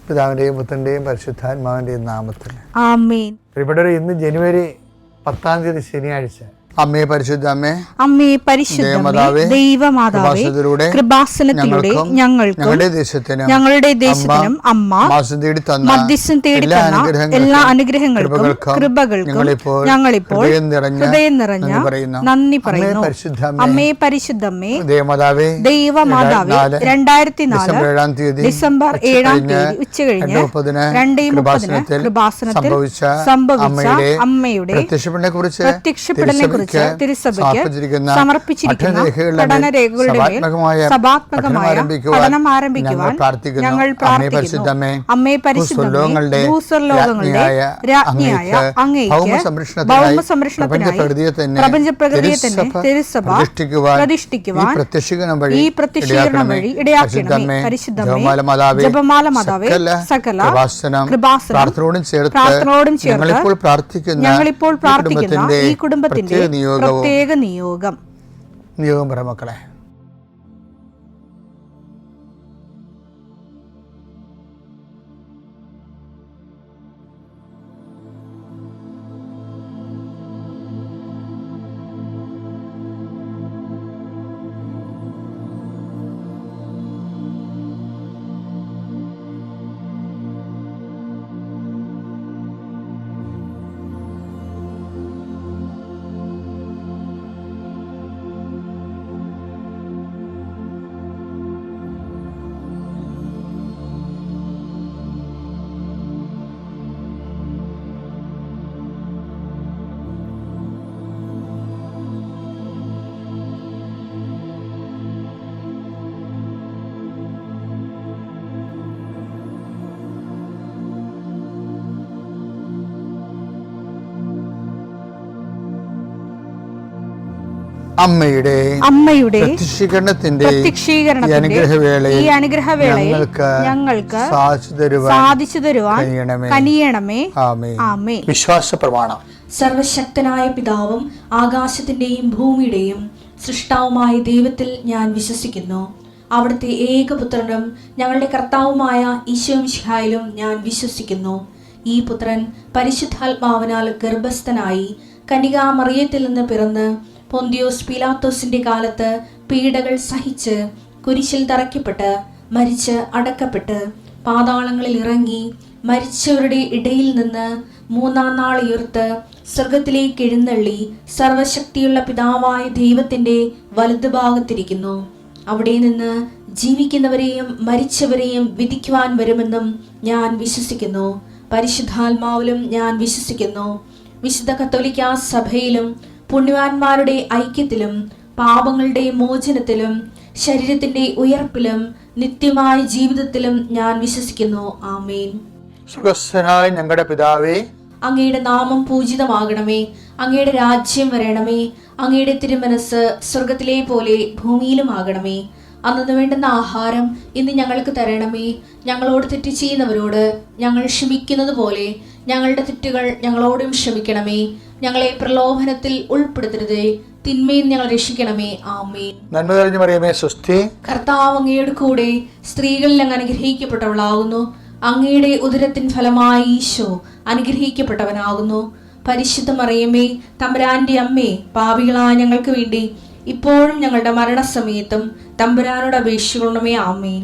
പിതാവിൻ്റെയും പുത്രൻ്റെയും പരിശുദ്ധാത്മാവിൻ്റെയും നാമത്തിൽ ആമേൻ. പ്രിയപ്പെട്ടവരെ, ഇന്ന് ജനുവരി 10 ശനിയാഴ്ച. അമ്മേ പരിശുദ്ധ അമ്മേ, അമ്മേ പരിശുദ്ധമേ, ദൈവമാതാവേ, കൃപാസനത്തിലൂടെ ഞങ്ങളുടെ ദേശത്തിനും അമ്മ മധ്യസ്ഥം തേടി തന്ന എല്ലാ അനുഗ്രഹങ്ങൾക്കും കൃപകൾക്കും ഞങ്ങളിപ്പോൾ ഹൃദയം നിറഞ്ഞ നന്ദി പറയുന്നു. അമ്മേ പരിശുദ്ധമേ, ദൈവമാതാവേ, 2004 ഡിസംബർ 7 ഉച്ചകഴിഞ്ഞ് 2:30 കൃപാസനത്തിൽ സംഭവിച്ച അമ്മയുടെ പ്രത്യക്ഷപ്പെടലിനെ കുറിച്ച് തിരുസഭയ്ക്ക് സമർപ്പിച്ചിരിക്കുന്ന പഠനരേഖകളുടെ സഭാത്മകമായ പഠനം ആരംഭിക്കുവാൻ ഞങ്ങൾ പ്രാർത്ഥിക്കുന്നു. അമ്മേ പരിശുദ്ധമേ, ഭൂസ്വർലോകങ്ങളുടെ രാജ്ഞിയായ അങ്ങേയ്ക്ക് ഭൗമസംരക്ഷണത്തിനായി പ്രപഞ്ചപ്രകൃതിയെ തന്നെ തിരുസഭ പ്രതിഷ്ഠിക്കുവാൻ ഈ പ്രത്യക്ഷീകരണം വഴി ഇടയാക്കണമേ. പരിശുദ്ധമേ, ജപമാല മാതാവേ, സകല കൃപാസനം പ്രാർത്ഥനയോടും ചേർത്ത് ഞങ്ങളിപ്പോൾ പ്രാർത്ഥിക്കുന്ന ഈ കുടുംബത്തിന്റെ പ്രത്യേക നിയോഗം പറ മക്കളെ. അമ്മയുടെ പ്രത്യക്ഷീകരണത്തിന്റെ ഈ അനുഗ്രഹവേളയിൽ ഞങ്ങൾക്ക് സാധിച്ചു തരുവാൻ കനിയണമേ. ആമേൻ. വിശ്വാസ പ്രമാണം. സർവശക്തനായ പിതാവും ആകാശത്തിന്റെയും ഭൂമിയുടെയും സൃഷ്ടാവുമായ ദൈവത്തിൽ ഞാൻ വിശ്വസിക്കുന്നു. അവിടുത്തെ ഏകപുത്രനും ഞങ്ങളുടെ കർത്താവുമായ ഈശോമിശിഹായിലും ഞാൻ വിശ്വസിക്കുന്നു. ഈ പുത്രൻ പരിശുദ്ധാത്മാവിനാൽ ഗർഭസ്ഥനായി കന്യകാമറിയത്തിൽ നിന്ന് പിറന്ന് പൊന്തിയോസ് പീലാത്തോസിന്റെ കാലത്ത് പീഡകൾ സഹിച്ച് കുരിശിൽ തറയ്ക്കപ്പെട്ട് മരിച്ച് അടക്കപ്പെട്ട് പാതാളങ്ങളിൽ ഇറങ്ങി മരിച്ചവരുടെ ഇടയിൽ നിന്ന് 3-ാം നാൾ ഉയർത്ത് സ്വർഗത്തിലേക്ക് എഴുന്നള്ളി സർവശക്തിയുള്ള പിതാവായ ദൈവത്തിന്റെ വലതുഭാഗത്തിരിക്കുന്നു. അവിടെ നിന്ന് ജീവിക്കുന്നവരെയും മരിച്ചവരെയും വിധിക്കുവാൻ വരുമെന്നും ഞാൻ വിശ്വസിക്കുന്നു. പരിശുദ്ധാത്മാവിലും ഞാൻ വിശ്വസിക്കുന്നു. വിശുദ്ധ കത്തോലിക്കാ സഭയിലും പുണ്യവാന്മാരുടെ ഐക്യത്തിലും പാപങ്ങളുടെ മോചനത്തിലും ശരീരത്തിന്റെ ഉയർപ്പിലും നിത്യമായ ജീവിതത്തിലും ഞാൻ വിശ്വസിക്കുന്നു. ആമേൻ. സുഖസ്ഥനായ ഞങ്ങളുടെ പിതാവേ, അങ്ങയുടെ നാമം പൂജിതമാകണമേ. അങ്ങയുടെ രാജ്യം വരണമേ. അങ്ങയുടെ തിരുമനസ് സ്വർഗത്തിലെ പോലെ ഭൂമിയിലും ആകണമേ. അന്നു വേണ്ടുന്ന ആഹാരം ഇന്ന് ഞങ്ങൾക്ക് തരണമേ. ഞങ്ങളോട് തെറ്റ് ചെയ്യുന്നവരോട് ഞങ്ങൾ ക്ഷമിക്കുന്നത് പോലെ ഞങ്ങളുടെ തെറ്റുകൾ ഞങ്ങളോടും ക്ഷമിക്കണമേ. ഞങ്ങളെ പ്രലോഭനത്തിൽ ഉൾപ്പെടുത്തരുതേ, തിന്മയിൽ ഞങ്ങൾ രക്ഷിക്കണമേ. ആമേൻ. നന്മ നിറഞ്ഞ മറിയമേ, സ്വസ്തി. കർത്താവ് അങ്ങയുടെ കൂടെ സ്ത്രീകളിൽ അങ്ങ് അനുഗ്രഹിക്കപ്പെട്ടവളാകുന്നു. അങ്ങയുടെ ഉദരത്തിൻ ഫലമായി ഈശോ അനുഗ്രഹിക്കപ്പെട്ടവനാകുന്നു. പരിശുദ്ധ മറിയമേ, തമ്പുരാന്റെ അമ്മേ, പാപികളായ ഞങ്ങൾക്ക് വേണ്ടി ഇപ്പോഴും ഞങ്ങളുടെ മരണസമയത്തും തമ്പുരാനോട് അപേക്ഷിക്കണമേ. ആമേൻ.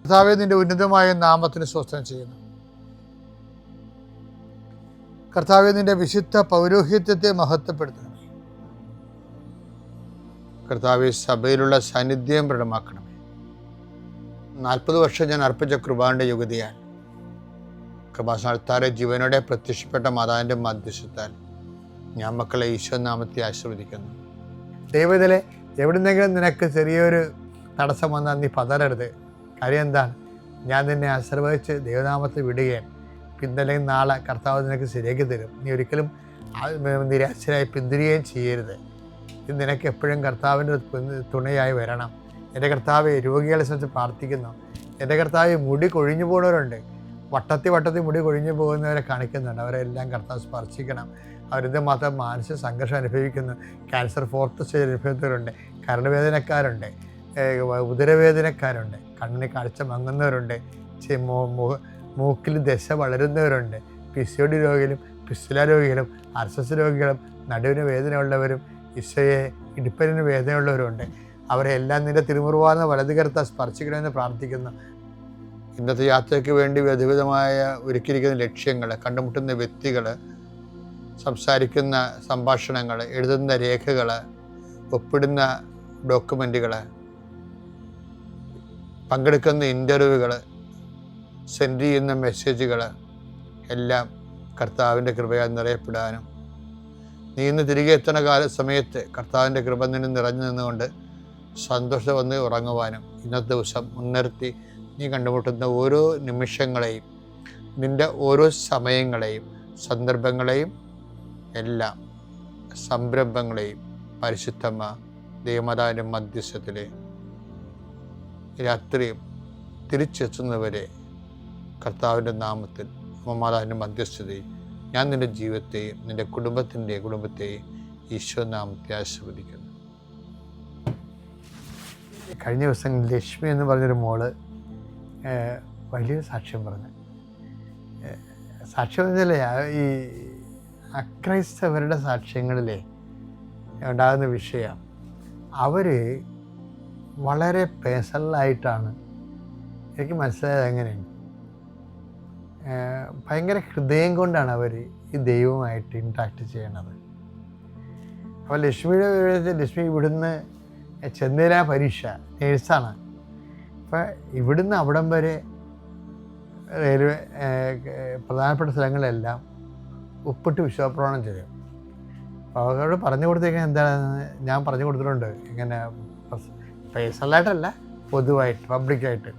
കർത്താവേ, നിന്റെ ഉന്നതമായ നാമത്തിന് സ്വസ്ഥം ചെയ്യുന്നു. കർത്താവേ, നിന്റെ വിശുദ്ധ പൗരോഹിത്യത്തെ മഹത്വപ്പെടുത്തണമേ. കർത്താവേ, സഭയിലുള്ള സാന്നിധ്യം പ്രകടമാക്കണമേ. 40 വർഷം ഞാൻ അർപ്പിച്ച കൃപാന്റെ യുഗതിയാൽ കൃപാസ്ഥാനത്താരെ ജീവനോടെ പ്രത്യക്ഷപ്പെട്ട മാതാവിൻ്റെ മധ്യസ്ഥത്താൽ ഞാൻ മക്കളെ ഈശോ നാമത്തെ ആശീർവദിക്കുന്നു. ദൈവത്തിലെ എവിടുന്നെങ്കിലും നിനക്ക് ചെറിയൊരു തടസ്സം വന്നാൽ നീ പതറരുത്. കാര്യം എന്താണ്? ഞാൻ നിന്നെ ആശീർവദിച്ച് ദൈവനാമത്തെ വിടുകയും പിന്നല്ലെങ്കിൽ നാളെ കർത്താവ് നിനക്ക് ശരിയാക്കി തരും. നീ ഒരിക്കലും നിരാശരായി പിന്തിരിയുകയും ചെയ്യരുത്. ഇത് നിനക്ക് എപ്പോഴും കർത്താവിൻ്റെ തുണയായി വരണം. എൻ്റെ കർത്താവ് രോഗികളെ സംബന്ധിച്ച് പ്രാർത്ഥിക്കുന്നു. എൻ്റെ കർത്താവ് മുടി കൊഴിഞ്ഞു പോകുന്നവരുണ്ട്, വട്ടത്തിൽ മുടി കൊഴിഞ്ഞു പോകുന്നവരെ കാണിക്കുന്നുണ്ട്. അവരെല്ലാം കർത്താവ് സ്പർശിക്കണം. അവരിത് മാത്രം മാനസിക സംഘർഷം അനുഭവിക്കുന്നു. ക്യാൻസർ 4th സ്റ്റേജ് അനുഭവിക്കുന്നവരുണ്ട്, കരളുവേദനക്കാരുണ്ട്, ഉദരവേദനക്കാരുണ്ട്, കണ്ണിന് കാഴ്ച മങ്ങുന്നവരുണ്ട്, മൂക്കിൽ ദശ വളരുന്നവരുണ്ട്, PCOD രോഗികളും പിസ്തുല രോഗികളും RSS രോഗികളും നടുവിന് വേദനയുള്ളവരും ഈശോയെ ഇടുപ്പലിന് വേദനയുള്ളവരുണ്ട്. അവരെ എല്ലാം നിൻ്റെ തിരുമുറുവാർന്ന വലതുകരത്താൽ സ്പർശിക്കണമെന്ന് പ്രാർത്ഥിക്കുന്നു. ഇന്നത്തെ യാത്രയ്ക്ക് വേണ്ടി വിവിധമായ ഒരുക്കിയിരിക്കുന്ന ലക്ഷ്യങ്ങൾ, കണ്ടുമുട്ടുന്ന വ്യക്തികൾ, സംസാരിക്കുന്ന സംഭാഷണങ്ങൾ, എഴുതുന്ന രേഖകൾ, ഒപ്പിടുന്ന ഡോക്യുമെൻറ്റുകൾ, പങ്കെടുക്കുന്ന ഇൻ്റർവ്യൂകൾ, സെൻഡ് ചെയ്യുന്ന മെസ്സേജുകൾ എല്ലാം കർത്താവിൻ്റെ കൃപയാൽ നിറയപ്പെടാനും നീ ഇന്ന് തിരികെ എത്തുന്ന സമയത്ത് കർത്താവിൻ്റെ കൃപ നിന്നിൽ നിറഞ്ഞു നിന്നുകൊണ്ട് സന്തോഷം വന്ന് ഉറങ്ങുവാനും ഇന്നത്തെ ദിവസം മുൻനിർത്തി നീ കണ്ടുമുട്ടുന്ന ഓരോ നിമിഷങ്ങളെയും, നിൻ്റെ ഓരോ സമയങ്ങളെയും, സന്ദർഭങ്ങളെയും എല്ലാം സംരംഭങ്ങളെയും പരിശുദ്ധമ്മ ദൈവമാതാവിൻ്റെ മധ്യസ്ഥത്തിൽ രാത്രിയും തിരിച്ചെത്തുന്നവരെ കർത്താവിൻ്റെ നാമത്തിൽ മാതാവിൻ്റെ മധ്യസ്ഥതയും ഞാൻ നിൻ്റെ ജീവിതത്തെയും നിൻ്റെ കുടുംബത്തെയും ഈശോ നാമത്തെ ആശീർവദിക്കുന്നു. കഴിഞ്ഞ ദിവസങ്ങളിൽ ലക്ഷ്മി എന്ന് പറഞ്ഞൊരു മോള് വലിയൊരു സാക്ഷ്യം പറഞ്ഞു. സാക്ഷ്യം പറഞ്ഞാലേ ഈ അക്രൈസ്തവരുടെ സാക്ഷ്യങ്ങളിലെ ഉണ്ടാകുന്ന വിഷയം, അവർ വളരെ പേഴ്സണലായിട്ടാണ്, എനിക്ക് മനസ്സിലായത് എങ്ങനെയാണ്, ഭയങ്കര ഹൃദയം കൊണ്ടാണ് അവർ ഈ ദൈവവുമായിട്ട് ഇൻട്രാക്ട് ചെയ്യണത്. അപ്പോൾ ലക്ഷ്മി ഇവിടുന്ന് ചെന്നൈയിലെ പരീക്ഷ നേഴ്സാണ്. അപ്പോൾ ഇവിടുന്ന് അവിടം വരെ റെയിൽവേ പ്രധാനപ്പെട്ട സ്ഥലങ്ങളെല്ലാം ഒപ്പിട്ട് വിശ്വാസപ്രമാണം ചെയ്യും. അപ്പോൾ അവരോട് പറഞ്ഞു കൊടുത്തേക്കാൻ എന്താണെന്ന് ഞാൻ പറഞ്ഞു കൊടുത്തിട്ടുണ്ട്. ഇങ്ങനെ പേഴ്സണലായിട്ടല്ല, പൊതുവായിട്ട് പബ്ലിക്കായിട്ട്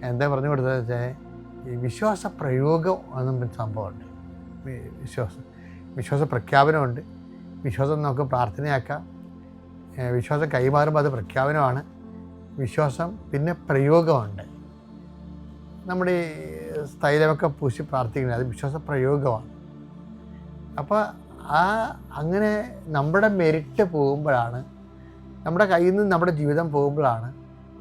എന്താ പറഞ്ഞു കൊടുത്തതെന്ന് വെച്ചാൽ ഈ വിശ്വാസ പ്രയോഗം എന്നും സംഭവമുണ്ട്. വിശ്വാസ പ്രഖ്യാപനമുണ്ട്. വിശ്വാസം നമുക്ക് പ്രാർത്ഥനയാക്കാം. വിശ്വാസം കൈമാറുമ്പോൾ അത് പ്രഖ്യാപനമാണ്. വിശ്വാസം പിന്നെ പ്രയോഗമുണ്ട്. നമ്മുടെ ഈ സ്ഥൈലമൊക്കെ പൂശി പ്രാർത്ഥിക്കുന്നത് അത് വിശ്വാസ പ്രയോഗമാണ്. അപ്പോൾ അങ്ങനെ നമ്മുടെ മെരിറ്റ് പോകുമ്പോഴാണ്, നമ്മുടെ കയ്യിൽ നിന്ന് നമ്മുടെ ജീവിതം പോകുമ്പോഴാണ്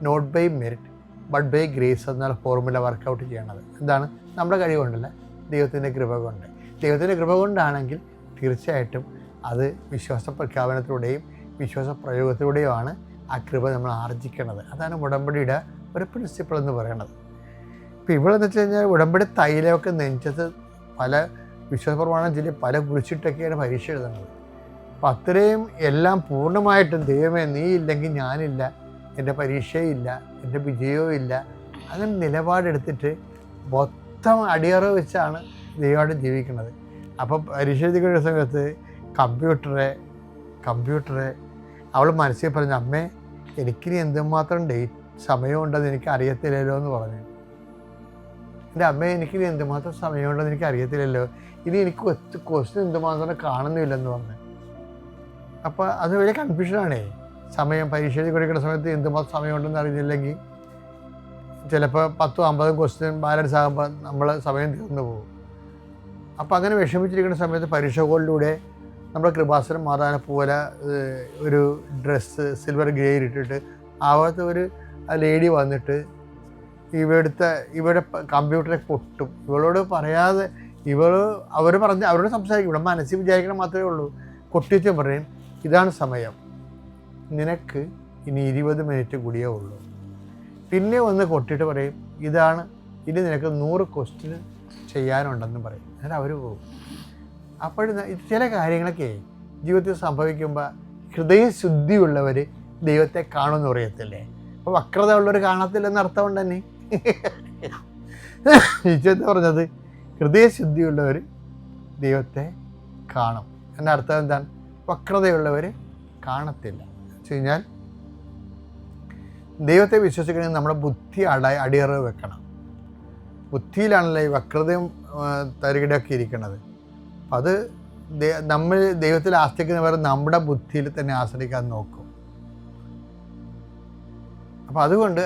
not by merit but by grace എന്നുള്ള ഫോർമുല വർക്കൗട്ട് ചെയ്യണത്. എന്താണ്? നമ്മുടെ കഴിവ് കൊണ്ടല്ല, ദൈവത്തിൻ്റെ കൃപ കൊണ്ട്. ദൈവത്തിൻ്റെ കൃപ കൊണ്ടാണെങ്കിൽ തീർച്ചയായിട്ടും അത് വിശ്വാസ പ്രഖ്യാപനത്തിലൂടെയും വിശ്വാസ പ്രയോഗത്തിലൂടെയുമാണ് ആ കൃപ നമ്മൾ ആർജിക്കണത്. അതാണ് ഉടമ്പടിയുടെ ഒരു പ്രിൻസിപ്പിൾ എന്ന് പറയുന്നത്. ഇപ്പോൾ ഇവളെന്ന് വെച്ച് കഴിഞ്ഞാൽ ഉടമ്പടി തൈലമൊക്കെ നെഞ്ചത്ത് പല വിശ്വാസപ്രമാണം ചൊല്ലി പല കുറിച്ചിട്ടൊക്കെയാണ് പരീക്ഷ എഴുതുന്നത്. അപ്പം അത്രയും എല്ലാം പൂർണ്ണമായിട്ടും ദൈവമേ നീ ഇല്ലെങ്കിൽ ഞാനില്ല, എൻ്റെ പരീക്ഷയില്ല, എൻ്റെ വിജയവും ഇല്ല, അങ്ങനെ നിലപാടെടുത്തിട്ട് മൊത്തം അടിയറവ് വെച്ചാണ് ദൈവമായിട്ട് ജീവിക്കുന്നത്. അപ്പം പരീക്ഷ എഴുതിക്കുന്ന സമയത്ത് കമ്പ്യൂട്ടറെ അവൾ മനസ്സിൽ പറഞ്ഞു, അമ്മേ എനിക്കിനി എന്തുമാത്രം സമയമുണ്ടെന്ന് എനിക്ക് അറിയത്തില്ലല്ലോ എന്ന് പറഞ്ഞു. എൻ്റെ അമ്മേ എനിക്കിനി എന്തുമാത്രം സമയമുണ്ടെന്ന് എനിക്ക് അറിയത്തില്ലല്ലോ, ഇനി എനിക്ക് ക്വസ്റ്റ്യൻ എന്തുമാത്രം കാണുന്നില്ലെന്ന് പറഞ്ഞു. അപ്പോൾ അത് വലിയ കൺഫ്യൂഷനാണേ. സമയം പരീക്ഷ എഴുതി കൊടുക്കുന്ന സമയത്ത് എന്തുമാത്രം സമയമുണ്ടെന്ന് അറിഞ്ഞില്ലെങ്കിൽ ചിലപ്പോൾ 10-50 ക്വസ്റ്റ്യൻ ബാലൻസ് ആകുമ്പോൾ നമ്മൾ സമയം തീർന്നു പോകും. അപ്പോൾ അങ്ങനെ വിഷമിച്ചിരിക്കുന്ന സമയത്ത് പരീക്ഷ ഹോളിലൂടെ നമ്മുടെ കൃപാസനം മാതാവിനെ പോലെ ഒരു ഡ്രസ്സ് സിൽവർ ഗ്രേയിൽ ഇട്ടിട്ട് ആവാത്ത ഒരു ലേഡി വന്നിട്ട് ഇവരുടെ കമ്പ്യൂട്ടറെ പൊട്ടും. ഇവളോട് പറയാതെ അവരോട് സംസാരിക്കും. ഇവിടെ മനസ്സിൽ വിചാരിക്കണം മാത്രമേ ഉള്ളൂ. കൊട്ടിച്ച് പറയും, ഇതാണ് സമയം, നിനക്ക് ഇനി 20 മിനിറ്റ് കൂടിയേ ഉള്ളൂ. പിന്നെ ഒന്ന് കൊട്ടിയിട്ട് പറയും, ഇനി നിനക്ക് 100 ക്വസ്റ്റ്യൻ ചെയ്യാനുണ്ടെന്ന് പറയും. എന്നിട്ട് അവർ പോകും. അപ്പോൾ ചില കാര്യങ്ങളൊക്കെ ജീവിതത്തിൽ സംഭവിക്കുമ്പോൾ ഹൃദയശുദ്ധിയുള്ളവർ ദൈവത്തെ കാണുമെന്ന് പറയത്തില്ലേ. അപ്പോൾ വക്രത ഉള്ളവർ കാണത്തില്ലെന്ന് അർത്ഥം കൊണ്ട് തന്നെ ഈശോന്ന് പറഞ്ഞത് ഹൃദയശുദ്ധിയുള്ളവർ ദൈവത്തെ കാണും. എൻ്റെ അർത്ഥം എന്താണ്? വക്രതയുള്ളവർ കാണത്തില്ല വെച്ച് കഴിഞ്ഞാൽ ദൈവത്തെ വിശ്വസിക്കണമെങ്കിൽ നമ്മുടെ ബുദ്ധി അടിയറവ് വെക്കണം. ബുദ്ധിയിലാണല്ലോ ഈ വക്രതയും തരികിടയൊക്കെ ഇരിക്കുന്നത്. അപ്പം അത് നമ്മൾ ദൈവത്തിൽ ആശ്രയിക്കുന്നവർ നമ്മുടെ ബുദ്ധിയിൽ തന്നെ ആശ്രയിക്കാൻ നോക്കും. അപ്പം അതുകൊണ്ട്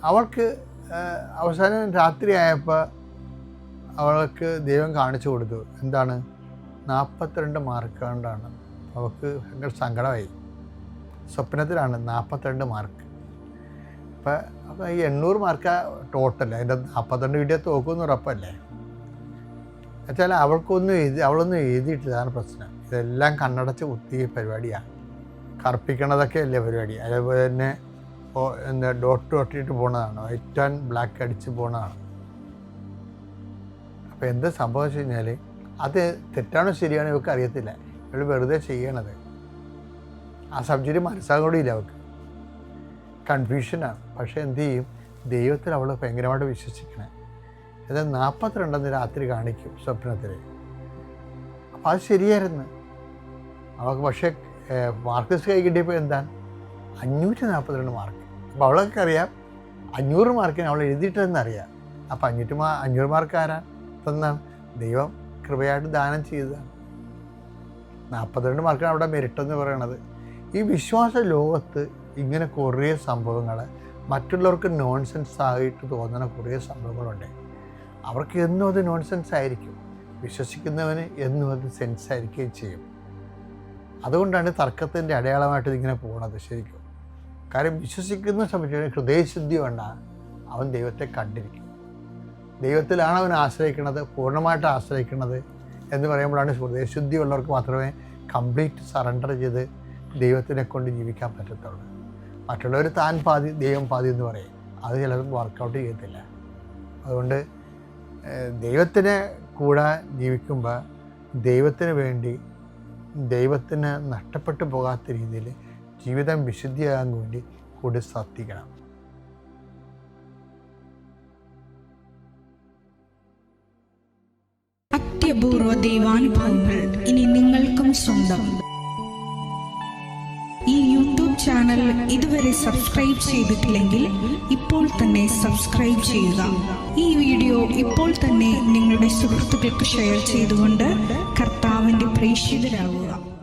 അവൾക്ക് അവസാനം രാത്രിയായപ്പോൾ അവൾക്ക് ദൈവം കാണിച്ചു കൊടുത്തു. എന്താണ്? 42 മാർക്ക് കൊണ്ടാണ്. അവൾക്ക് ഭയങ്കര സങ്കടമായി. സ്വപ്നത്തിലാണ് 42 മാർക്ക്. അപ്പോൾ ഈ 800 മാർക്ക് ടോട്ടൽ, അതിൻ്റെ 42 കിട്ടിയാൽ തോക്കുമെന്ന് ഉറപ്പല്ലേ. എന്നുവെച്ചാൽ അവളൊന്നും എഴുതിയിട്ടില്ലാണ് പ്രശ്നം. ഇതെല്ലാം കണ്ണടച്ച് കുത്തിയ പരിപാടിയാണ്. കറുപ്പിക്കണതൊക്കെ അല്ലേ പരിപാടി. അതേപോലെ തന്നെ ഡോട്ട് ഒട്ടിയിട്ട് പോണതാണ്, വൈറ്റ് ആൻഡ് ബ്ലാക്ക് അടിച്ച് പോണതാണ്. അപ്പോൾ എന്താ സംഭവം വെച്ച് കഴിഞ്ഞാൽ അത് തെറ്റാണോ ശരിയാണോ ഇവർക്ക് അറിയത്തില്ല. ഇവൾ വെറുതെ ചെയ്യണത്. ആ സബ്ജക്റ്റ് മനസ്സാകൂടിയില്ല അവൾക്ക്, കൺഫ്യൂഷനാണ്. പക്ഷേ എന്ത് ചെയ്യും, ദൈവത്തിൽ അവൾ ഭയങ്കരമായിട്ട് വിശ്വസിക്കണേ. അത് 42 രാത്രി കാണിക്കും സ്വപ്നത്തിൽ. അപ്പോൾ അത് ശരിയായിരുന്നു അവൾക്ക്. പക്ഷേ മാർക്ക് കൈ കിട്ടിയപ്പോൾ എന്താണ് 542 മാർക്ക്. അപ്പോൾ അവളൊക്കെ അറിയാം 500 മാർക്കിന് അവൾ എഴുതിയിട്ടെന്നറിയാം. അപ്പോൾ 500 മാർക്ക് ആരാ തന്നാണ്? ദൈവം കൃപയായിട്ട് ദാനം ചെയ്തതാണ്. 42 മാർക്കാണ് അവിടെ മെരിട്ടെന്ന് പറയണത്. ഈ വിശ്വാസ ലോകത്ത് ഇങ്ങനെ കുറേ സംഭവങ്ങൾ, മറ്റുള്ളവർക്ക് നോൺസെൻസ് ആയിട്ട് തോന്നുന്ന കുറേ സംഭവങ്ങളുണ്ട്. അവർക്ക് എന്നും അത് നോൺസെൻസ് ആയിരിക്കും, വിശ്വസിക്കുന്നവന് എന്നും അത് സെൻസ് ആയിരിക്കുകയും ചെയ്യും. അതുകൊണ്ടാണ് തർക്കത്തിൻ്റെ അടയാളമായിട്ട് ഇതിങ്ങനെ പോകണത് ശരിക്കും. കാര്യം വിശ്വസിക്കുന്ന സംബന്ധിച്ച് ഹൃദയശുദ്ധി കൊണ്ടാണ് അവൻ ദൈവത്തെ കണ്ടിരിക്കും. ദൈവത്തിലാണ് അവൻ ആശ്രയിക്കുന്നത്, പൂർണ്ണമായിട്ട് ആശ്രയിക്കുന്നത് എന്ന് പറയുമ്പോഴാണ് ഹൃദയശുദ്ധി ഉള്ളവർക്ക് മാത്രമേ കംപ്ലീറ്റ് സറണ്ടർ ചെയ്ത് ദൈവത്തിനെ കൊണ്ട് ജീവിക്കാൻ പറ്റത്തുള്ളൂ. മറ്റുള്ളവർ താൻ പാതി ദൈവം പാതി എന്ന് പറയും. അത് ചിലർക്ക് വർക്കൗട്ട് ചെയ്യത്തില്ല. അതുകൊണ്ട് ദൈവത്തിനെ കൂടെ ജീവിക്കുമ്പോൾ ദൈവത്തിന് വേണ്ടി, ദൈവത്തിന് നഷ്ടപ്പെട്ടു പോകാത്ത രീതിയിൽ ജീവിതം വിശുദ്ധിയാകാൻ വേണ്ടി കൂടി ശ്രദ്ധിക്കണം. അത്യപൂർവ ദൈവാനുഭവങ്ങൾ ഇനി നിങ്ങൾക്കും സ്വന്തം. ഈ യൂട്യൂബ് ചാനൽ ഇതുവരെ സബ്സ്ക്രൈബ് ചെയ്തിട്ടില്ലെങ്കിൽ ഇപ്പോൾ തന്നെ സബ്സ്ക്രൈബ് ചെയ്യുക. ഈ വീഡിയോ ഇപ്പോൾ തന്നെ നിങ്ങളുടെ സുഹൃത്തുക്കൾക്ക് ഷെയർ ചെയ്തുകൊണ്ട് കർത്താവിൻ്റെ പ്രേക്ഷിതരാകുക.